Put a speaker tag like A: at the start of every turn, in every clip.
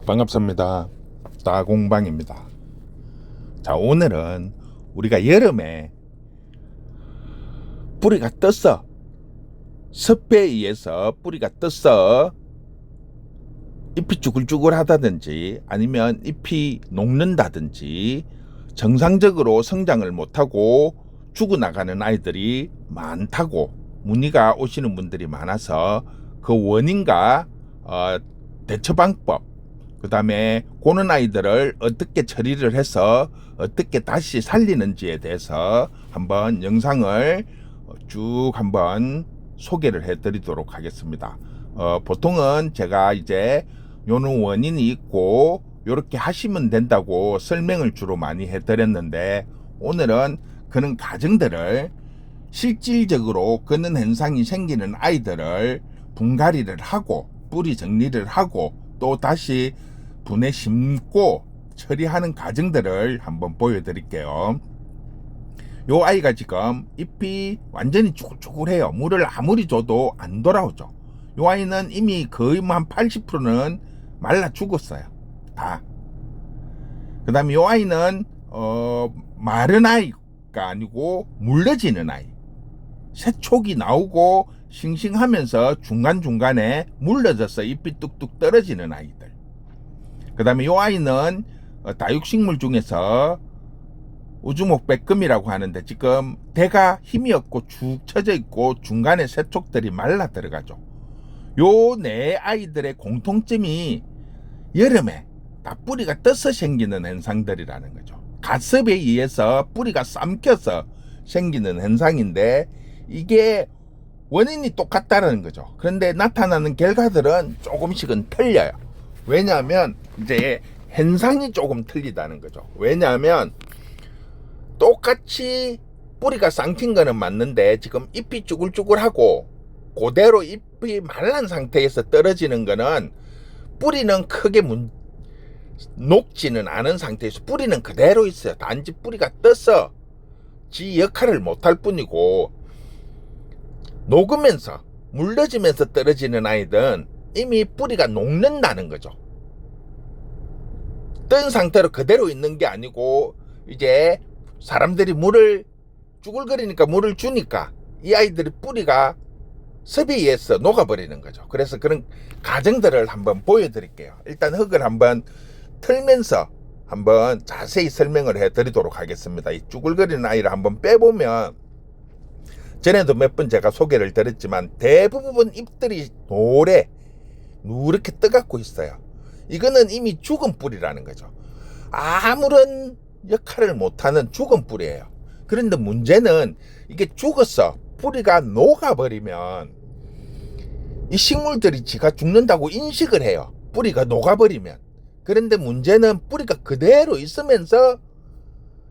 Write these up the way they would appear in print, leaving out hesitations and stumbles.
A: 반갑습니다. 따공방입니다. 자, 오늘은 우리가 여름에 뿌리가 떴어. 습해에 의해서 뿌리가 떴어. 잎이 쭈글쭈글 하다든지 아니면 잎이 녹는다든지 정상적으로 성장을 못하고 죽어나가는 아이들이 많다고 문의가 오시는 분들이 많아서 그 원인과 대처 방법, 그 다음에 고는 아이들을 어떻게 처리를 해서 어떻게 다시 살리는지에 대해서 한번 영상을 쭉 한번 소개를 해 드리도록 하겠습니다. 보통은 제가 이제 요는 원인이 있고 요렇게 하시면 된다고 설명을 주로 많이 해 드렸는데, 오늘은 그런 가정들을 실질적으로 그런 현상이 생기는 아이들을 분갈이를 하고 뿌리 정리를 하고 또 다시 분에 심고 처리하는 과정들을 한번 보여드릴게요. 요 아이가 지금 잎이 완전히 쭈글쭈글해요. 물을 아무리 줘도 안 돌아오죠. 요 아이는 이미 거의 한 80%는 말라 죽었어요. 다. 그 다음에 요 아이는 마른 아이가 아니고 물러지는 아이. 새촉이 나오고 싱싱하면서 중간중간에 물러져서 잎이 뚝뚝 떨어지는 아이들. 그 다음에 이 아이는 다육식물 중에서 우주목 백금이라고 하는데 지금 대가 힘이 없고 축 처져 있고 중간에 새촉들이 말라 들어가죠. 요 네 아이들의 공통점이 여름에 다 뿌리가 떠서 생기는 현상들이라는 거죠. 가습에 의해서 뿌리가 삼켜서 생기는 현상인데 이게 원인이 똑같다는 거죠. 그런데 나타나는 결과들은 조금씩은 틀려요. 왜냐하면 이제 현상이 조금 틀리다는 거죠. 왜냐하면 똑같이 뿌리가 삼킨 거는 맞는데 지금 잎이 쭈글쭈글하고 그대로 잎이 말란 상태에서 떨어지는 거는 뿌리는 크게 녹지는 않은 상태에서 뿌리는 그대로 있어요. 단지 뿌리가 떠서 지 역할을 못할 뿐이고, 녹으면서 물러지면서 떨어지는 아이들은 이미 뿌리가 녹는다는 거죠. 뜬 상태로 그대로 있는 게 아니고 이제 사람들이 물을 쭈글거리니까 물을 주니까 이 아이들의 뿌리가 습에 의해서 녹아버리는 거죠. 그래서 그런 과정들을 한번 보여드릴게요. 일단 흙을 한번 틀면서 한번 자세히 설명을 해드리도록 하겠습니다. 이 쭈글거리는 아이를 한번 빼보면, 전에도 몇 번 제가 소개를 드렸지만 대부분 잎들이 노래 누렇게 떠갖고 있어요. 이거는 이미 죽은 뿌리라는 거죠. 아무런 역할을 못하는 죽은 뿌리예요. 그런데 문제는 이게 죽어서 뿌리가 녹아버리면 이 식물들이 지가 죽는다고 인식을 해요. 뿌리가 녹아버리면. 그런데 문제는 뿌리가 그대로 있으면서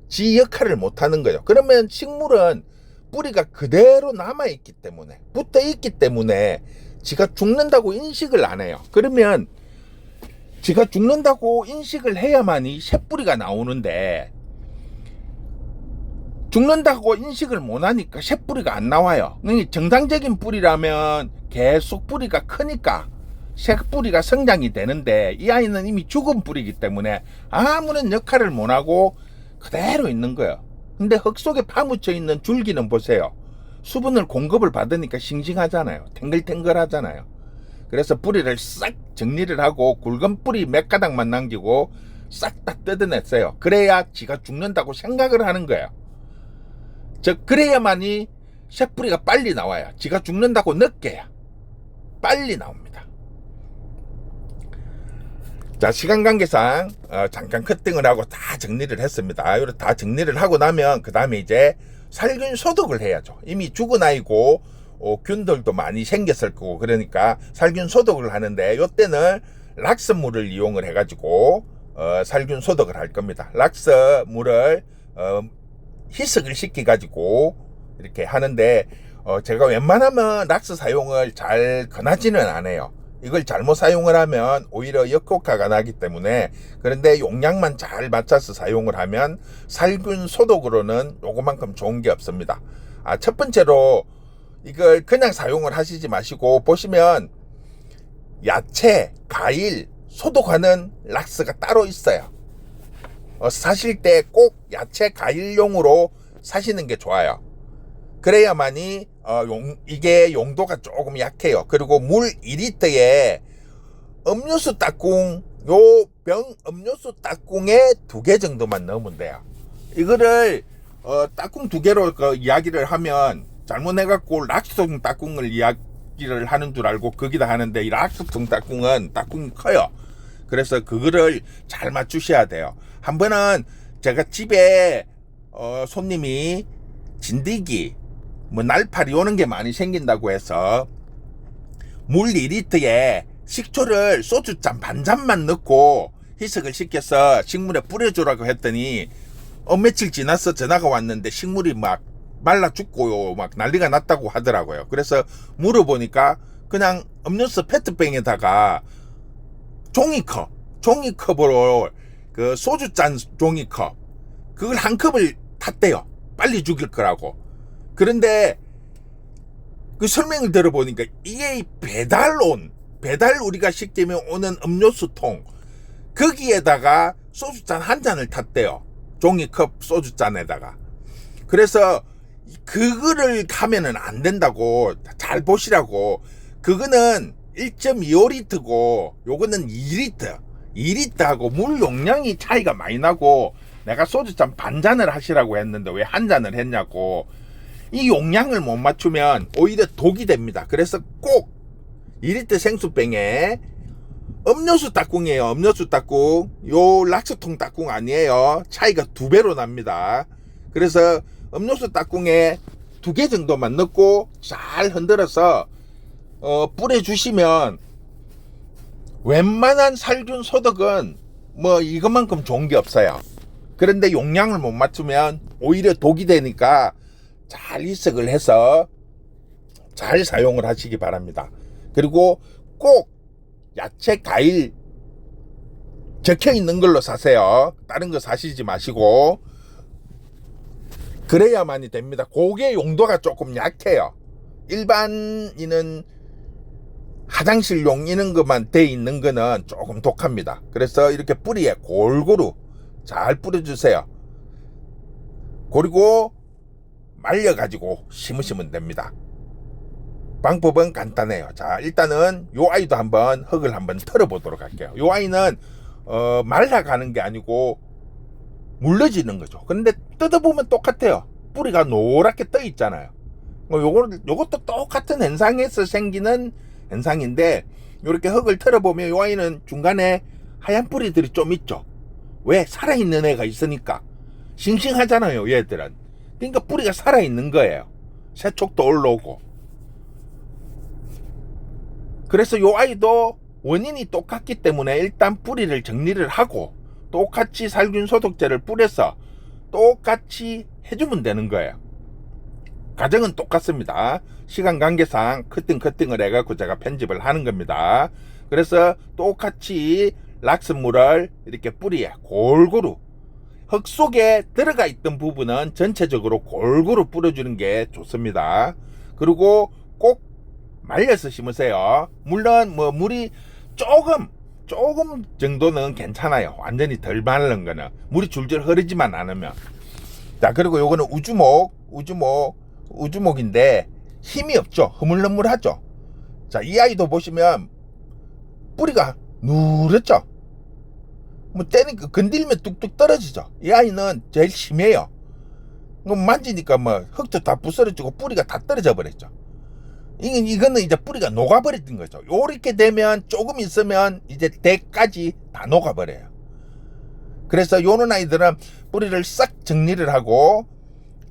A: 지 역할을 못하는 거예요. 그러면 식물은 뿌리가 그대로 남아있기 때문에, 붙어있기 때문에 지가 죽는다고 인식을 안 해요. 그러면 지가 죽는다고 인식을 해야만이 새뿌리가 나오는데, 죽는다고 인식을 못하니까 새뿌리가 안 나와요. 정상적인 뿌리라면 계속 뿌리가 크니까 새뿌리가 성장이 되는데, 이 아이는 이미 죽은 뿌리이기 때문에 아무런 역할을 못하고 그대로 있는 거예요. 근데 흙 속에 파묻혀 있는 줄기는 보세요. 수분을 공급을 받으니까 싱싱하잖아요. 탱글탱글하잖아요. 그래서 뿌리를 싹 정리를 하고 굵은 뿌리 몇 가닥만 남기고 싹 다 뜯어냈어요. 그래야 지가 죽는다고 생각을 하는 거예요. 그래야만이 새뿌리가 빨리 나와요. 지가 죽는다고 느껴야 빨리 나옵니다. 자, 시간 관계상 잠깐 커팅을 하고 다 정리를 했습니다. 이렇게 다 정리를 하고 나면 그 다음에 이제 살균 소독을 해야죠. 이미 죽은 아이고 균들도 많이 생겼을 거고, 그러니까 살균 소독을 하는데 이때는 락스물을 이용을 해가지고 살균 소독을 할 겁니다. 락스물을 희석을 시켜가지고 이렇게 하는데 제가 웬만하면 락스 사용을 잘 권하지는 않아요. 이걸 잘못 사용을 하면 오히려 역효과가 나기 때문에. 그런데 용량만 잘 맞춰서 사용을 하면 살균 소독으로는 요거만큼 좋은 게 없습니다. 첫 번째로 이걸 그냥 사용을 하시지 마시고, 보시면 야채, 과일, 소독하는 락스가 따로 있어요. 사실 때 꼭 야채 과일용으로 사시는 게 좋아요. 그래야만이 이게 용도가 조금 약해요. 그리고 물 2리터에 음료수 따꿍, 요 병 음료수 따꿍에 2개 정도만 넣으면 돼요. 이거를 따꿍 2개로 이야기를 하면 잘못해갖고 락스통 따꿍을 이야기를 하는 줄 알고 거기다 하는데, 이 락스통 따꿍은 따꿍이 커요. 그래서 그거를 잘 맞추셔야 돼요. 한 번은 제가 집에 손님이 진드기, 날파리 오는 게 많이 생긴다고 해서 물 2리터에 식초를 소주잔 반잔만 넣고 희석을 시켜서 식물에 뿌려주라고 했더니 며칠 지나서 전화가 왔는데 식물이 막 말라 죽고요, 막 난리가 났다고 하더라고요. 그래서 물어보니까 그냥 음료수 페트병에다가 종이컵으로 그 소주잔 종이컵, 그걸 한 컵을 탔대요. 빨리 죽일 거라고. 그런데 그 설명을 들어보니까 이게 배달 우리가 시키면 오는 음료수통, 거기에다가 소주잔 한 잔을 탔대요. 종이컵 소주잔에다가. 그래서 그거를 가면은 안 된다고, 잘 보시라고. 그거는 1.25리터고 요거는 2리터하고 물 용량이 차이가 많이 나고, 내가 소주잔 반잔을 하시라고 했는데 왜 한 잔을 했냐고. 이 용량을 못 맞추면 오히려 독이 됩니다. 그래서 꼭 2리터 생수병에 음료수 따꿍이에요. 음료수 따꿍. 요 락스통 따꿍 아니에요. 차이가 2배로 납니다. 그래서 음료수 따꿍에 2개 정도만 넣고 잘 흔들어서 뿌려주시면 웬만한 살균 소독은 이것만큼 좋은 게 없어요. 그런데 용량을 못 맞추면 오히려 독이 되니까 잘 희석을 해서 잘 사용을 하시기 바랍니다. 그리고 꼭 야채, 과일 적혀 있는 걸로 사세요. 다른 거 사시지 마시고. 그래야만이 됩니다. 그게 용도가 조금 약해요. 일반인은 화장실용 이런 것만 돼 있는 거는 조금 독합니다. 그래서 이렇게 뿌리에 골고루 잘 뿌려주세요. 그리고 말려가지고 심으시면 됩니다. 방법은 간단해요. 자, 일단은 요 아이도 한번 흙을 한번 털어보도록 할게요. 요 아이는 말라가는 게 아니고 물러지는 거죠. 그런데 뜯어보면 똑같아요. 뿌리가 노랗게 떠 있잖아요. 요것도 똑같은 현상에서 생기는 현상인데, 요렇게 흙을 털어보면 요 아이는 중간에 하얀 뿌리들이 좀 있죠. 왜? 살아있는 애가 있으니까. 싱싱하잖아요, 얘들은. 그러니까 뿌리가 살아있는 거예요. 세촉도 올라오고. 그래서 요 아이도 원인이 똑같기 때문에 일단 뿌리를 정리를 하고 똑같이 살균 소독제를 뿌려서 똑같이 해주면 되는 거예요. 과정은 똑같습니다. 시간 관계상 커팅을 해갖고 제가 편집을 하는 겁니다. 그래서 똑같이 락스물을 이렇게 뿌리에 골고루, 흙 속에 들어가 있던 부분은 전체적으로 골고루 뿌려주는 게 좋습니다. 그리고 꼭 말려서 심으세요. 물론 물이 조금 정도는 괜찮아요. 완전히 덜 마른 거는. 물이 줄줄 흐르지만 않으면. 자, 그리고 요거는 우주목인데 힘이 없죠. 흐물흐물하죠. 자, 이 아이도 보시면 뿌리가 누렇죠. 때니까 건들면 뚝뚝 떨어지죠. 이 아이는 제일 심해요. 만지니까 흙도 다 부스러지고 뿌리가 다 떨어져 버렸죠. 이거는 이제 뿌리가 녹아버렸던 거죠. 요렇게 되면 조금 있으면 이제 대까지 다 녹아버려요. 그래서 요런 아이들은 뿌리를 싹 정리를 하고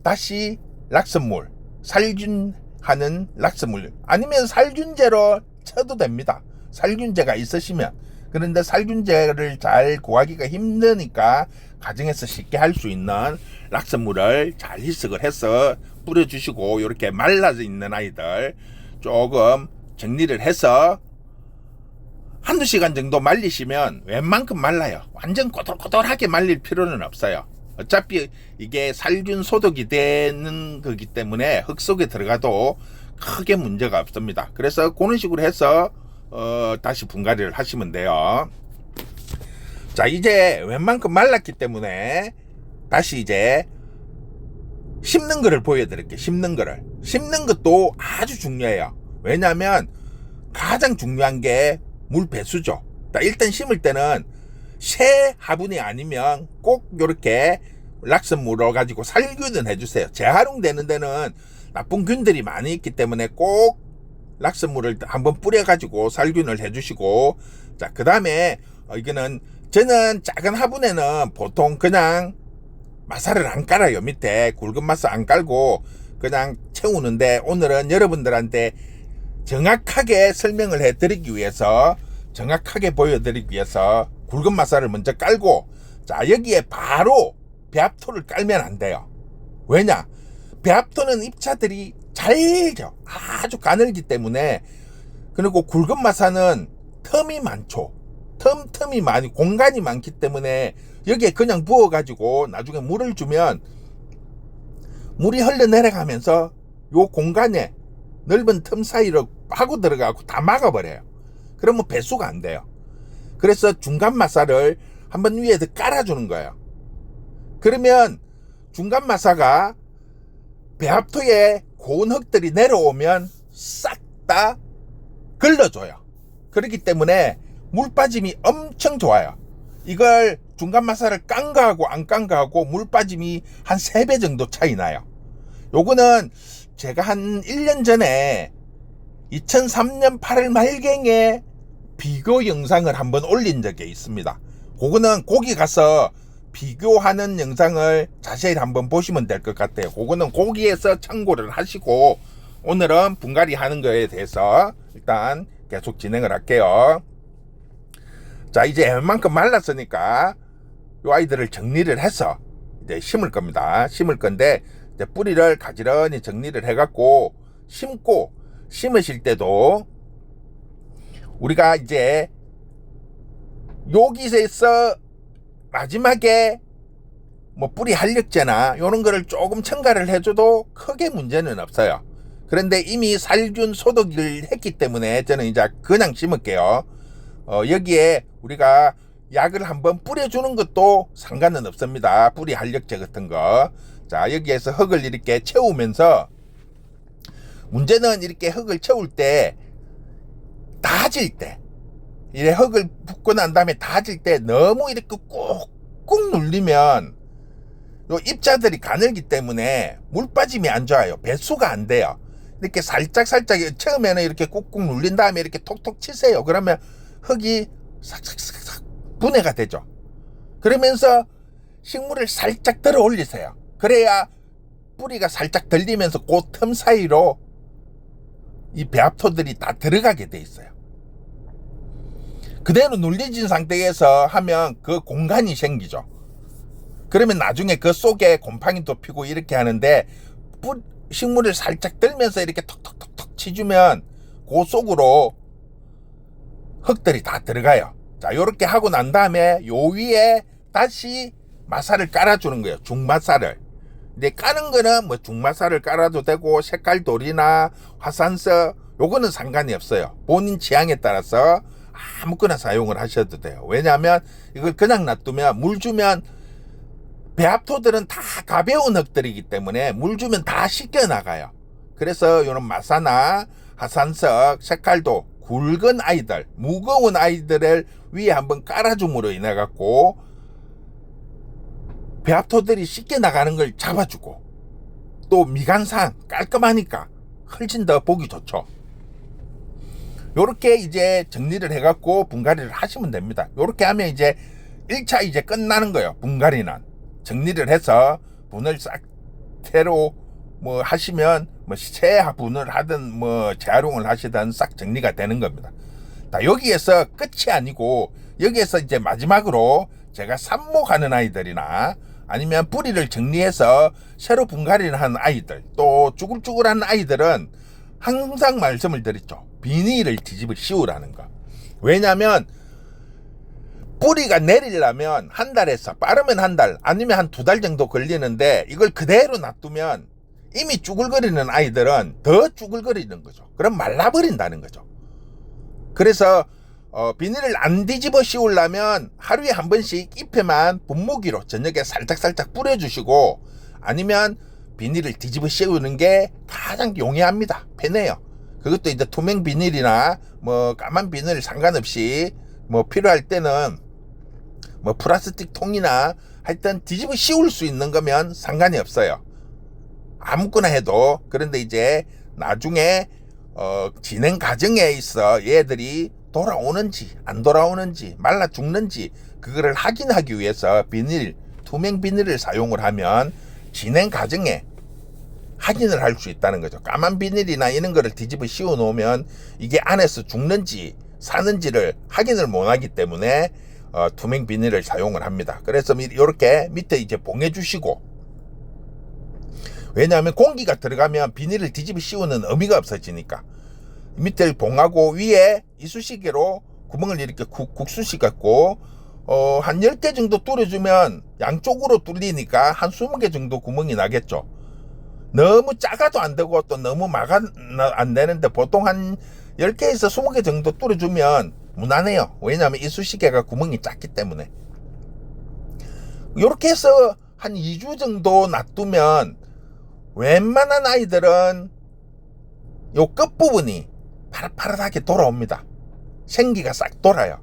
A: 다시 락스물, 살균하는 락스물, 아니면 살균제로 쳐도 됩니다. 살균제가 있으시면. 그런데 살균제를 잘 구하기가 힘드니까 가정에서 쉽게 할 수 있는 락스물을 잘 희석을 해서 뿌려주시고, 이렇게 말라져 있는 아이들 조금 정리를 해서 한두 시간 정도 말리시면 웬만큼 말라요. 완전 꼬들꼬들하게 말릴 필요는 없어요. 어차피 이게 살균 소독이 되는 거기 때문에 흙 속에 들어가도 크게 문제가 없습니다. 그래서 그런 식으로 해서 다시 분갈이를 하시면 돼요. 자, 이제 웬만큼 말랐기 때문에 다시 이제 심는 거를 보여드릴게요. 심는 거를. 심는 것도 아주 중요해요. 왜냐하면 가장 중요한 게 물 배수죠. 자, 일단 심을 때는 새 화분이 아니면 꼭 이렇게 락슨 물어 가지고 살균은 해주세요. 재활용되는 데는 나쁜 균들이 많이 있기 때문에 꼭 락슨 물을 한번 뿌려 가지고 살균을 해주시고, 자, 그 다음에 이거는 저는 작은 화분에는 보통 그냥 마사를 안 깔아요. 밑에 굵은 마사 안 깔고 그냥 채우는데, 오늘은 여러분들한테 정확하게 설명을 해드리기 위해서, 정확하게 보여드리기 위해서 굵은 마사를 먼저 깔고, 자, 여기에 바로 배합토를 깔면 안 돼요. 왜냐? 배합토는 입자들이 잘죠. 아주 가늘기 때문에. 그리고 굵은 마사는 틈이 많죠. 틈이 많이, 공간이 많기 때문에 여기에 그냥 부어가지고 나중에 물을 주면 물이 흘러내려가면서 요 공간에 넓은 틈 사이로 파고 들어가고 다 막아버려요. 그러면 배수가 안 돼요. 그래서 중간 마사를 한번 위에 더 깔아주는 거예요. 그러면 중간 마사가 배합토에 고운 흙들이 내려오면 싹 다 걸러줘요. 그렇기 때문에 물 빠짐이 엄청 좋아요. 이걸 중간 마사를 깐 거하고 안 깐 거하고 물 빠짐이 한 3배 정도 차이 나요. 요거는 제가 한 1년 전에 2003년 8월 말경에 비교 영상을 한번 올린 적이 있습니다. 그거는 거기 가서 비교하는 영상을 자세히 한번 보시면 될 것 같아요. 그거는 거기에서 참고를 하시고, 오늘은 분갈이 하는 거에 대해서 일단 계속 진행을 할게요. 자, 이제 웬만큼 말랐으니까 이 아이들을 정리를 해서 이제 심을 겁니다. 심을 건데, 이제 뿌리를 가지런히 정리를 해갖고 심고, 심으실 때도 우리가 이제 여기서 마지막에 뭐 뿌리 한력제나 이런 거를 조금 첨가를 해줘도 크게 문제는 없어요. 그런데 이미 살균 소독을 했기 때문에 저는 이제 그냥 심을게요. 여기에 우리가 약을 한번 뿌려주는 것도 상관은 없습니다. 뿌리 한력제 같은 거. 자, 여기에서 흙을 이렇게 채우면서, 문제는 이렇게 흙을 채울 때, 다질 때, 이래 흙을 붓고 난 다음에 다질 때 너무 이렇게 꾹꾹 눌리면 요 입자들이 가늘기 때문에 물 빠짐이 안 좋아요. 배수가 안 돼요. 이렇게 살짝 처음에는 이렇게 꾹꾹 눌린 다음에 이렇게 톡톡 치세요. 그러면 흙이 싹싹싹 분해가 되죠. 그러면서 식물을 살짝 들어 올리세요. 그래야 뿌리가 살짝 들리면서 그 틈 사이로 이 배합토들이 다 들어가게 돼 있어요. 그대로 눌려진 상태에서 하면 그 공간이 생기죠. 그러면 나중에 그 속에 곰팡이도 피고 이렇게 하는데, 식물을 살짝 들면서 이렇게 톡톡톡톡 치주면 그 속으로 흙들이 다 들어가요. 자, 요렇게 하고 난 다음에 요 위에 다시 마사를 깔아주는 거예요. 중마사를. 근데 까는 거는 뭐 중마사를 깔아도 되고, 색깔돌이나 화산석, 요거는 상관이 없어요. 본인 취향에 따라서 아무거나 사용을 하셔도 돼요. 왜냐하면 이걸 그냥 놔두면, 물 주면, 배합토들은 다 가벼운 흙들이기 때문에 물 주면 다 씻겨 나가요. 그래서 이런 마사나 화산석, 색깔도 굵은 아이들, 무거운 아이들을 위에 한번 깔아줌으로 인해 갖고 배합토들이 씻겨 나가는 걸 잡아주고, 또 미간상 깔끔하니까 훨씬 더 보기 좋죠. 요렇게 이제 정리를 해갖고 분갈이를 하시면 됩니다. 요렇게 하면 이제 1차 이제 끝나는 거예요. 분갈이는 정리를 해서 분을 싹 새로 뭐 하시면, 뭐 새 분을 하든 뭐 재활용을 하시든 싹 정리가 되는 겁니다. 자, 여기에서 끝이 아니고, 여기에서 이제 마지막으로 제가 삽목하는 아이들이나 아니면 뿌리를 정리해서 새로 분갈이를 하는 아이들, 또 쭈글쭈글한 아이들은 항상 말씀을 드렸죠. 비닐을 뒤집어 씌우라는 거. 왜냐면 뿌리가 내리려면 한 달에서, 빠르면 한 달, 아니면 한 2달 정도 걸리는데, 이걸 그대로 놔두면 이미 쭈글거리는 아이들은 더 쭈글거리는 거죠. 그럼 말라버린다는 거죠. 그래서 비닐을 안 뒤집어 씌우려면 하루에 한 번씩 잎에만 분무기로 저녁에 살짝살짝 뿌려주시고, 아니면 비닐을 뒤집어 씌우는 게 가장 용이합니다. 편해요. 그것도 이제 투명 비닐이나 뭐 까만 비닐 상관없이 뭐 필요할 때는 뭐 플라스틱 통이나 하여튼 뒤집어 씌울 수 있는 거면 상관이 없어요. 아무거나 해도. 그런데 이제 나중에 진행 과정에 있어 얘들이 돌아오는지 안 돌아오는지 말라 죽는지 그거를 확인하기 위해서 비닐, 투명 비닐을 사용을 하면 진행 과정에 확인을 할 수 있다는 거죠. 까만 비닐이나 이런 거를 뒤집어 씌워 놓으면 이게 안에서 죽는지 사는지를 확인을 못 하기 때문에 투명 비닐을 사용을 합니다. 그래서 이렇게 밑에 이제 봉해 주시고, 왜냐하면 공기가 들어가면 비닐을 뒤집어 씌우는 의미가 없어지니까 밑에를 봉하고 위에 이쑤시개로 구멍을 이렇게 국수시 갖고 한 10개 정도 뚫어주면 양쪽으로 뚫리니까 한 20개 정도 구멍이 나겠죠. 너무 작아도 안 되고 또 너무 안 되는데 보통 한 10개에서 20개 정도 뚫어주면 무난해요. 왜냐하면 이쑤시개가 구멍이 작기 때문에. 이렇게 해서 한 2주 정도 놔두면 웬만한 아이들은 요 끝부분이 파릇파릇하게 돌아옵니다. 생기가 싹 돌아요.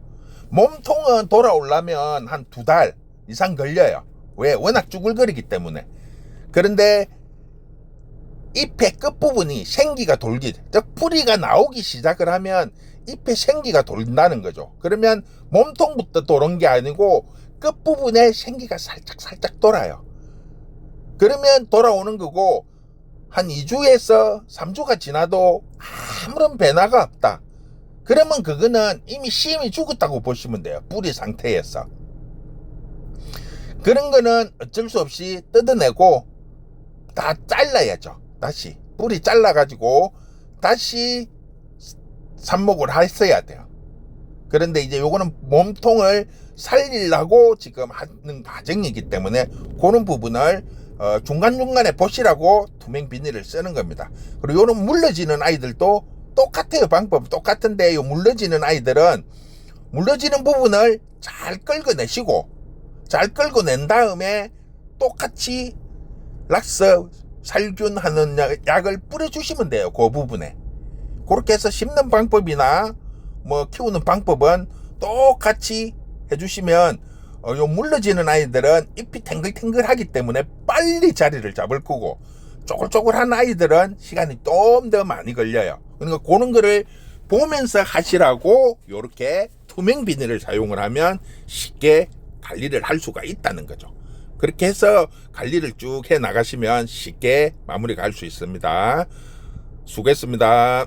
A: 몸통은 돌아오려면 한 2달 이상 걸려요. 왜? 워낙 쭈글거리기 때문에. 그런데 잎의 끝부분이 생기가 돌기, 즉 뿌리가 나오기 시작을 하면 잎에 생기가 돌린다는 거죠. 그러면 몸통부터 도는 게 아니고 끝부분에 생기가 살짝 돌아요. 그러면 돌아오는 거고, 한 2주에서 3주가 지나도 아무런 변화가 없다. 그러면 그거는 이미 씨임이 죽었다고 보시면 돼요. 뿌리 상태에서. 그런 거는 어쩔 수 없이 뜯어내고 다 잘라야죠. 다시 뿌리 잘라가지고 다시 삽목을 했어야 돼요. 그런데 이제 요거는 몸통을 살리려고 지금 하는 과정이기 때문에 그런 부분을 중간중간에 보시라고 투명 비닐을 쓰는 겁니다. 그리고 요런 물러지는 아이들도 똑같아요. 방법 똑같은데, 요 물러지는 아이들은 물러지는 부분을 잘 긁어내시고, 잘 긁어낸 다음에 똑같이 락스 살균 하는 약을 뿌려주시면 돼요. 그 부분에. 그렇게 해서 심는 방법이나 뭐 키우는 방법은 똑같이 해주시면 요 물러지는 아이들은 잎이 탱글탱글하기 때문에 빨리 자리를 잡을 거고, 쪼글쪼글한 아이들은 시간이 좀 더 많이 걸려요. 그러니까 그런 거를 보면서 하시라고 요렇게 투명 비닐을 사용을 하면 쉽게 관리를 할 수가 있다는 거죠. 그렇게 해서 관리를 쭉 해 나가시면 쉽게 마무리가 할 수 있습니다. 수고했습니다.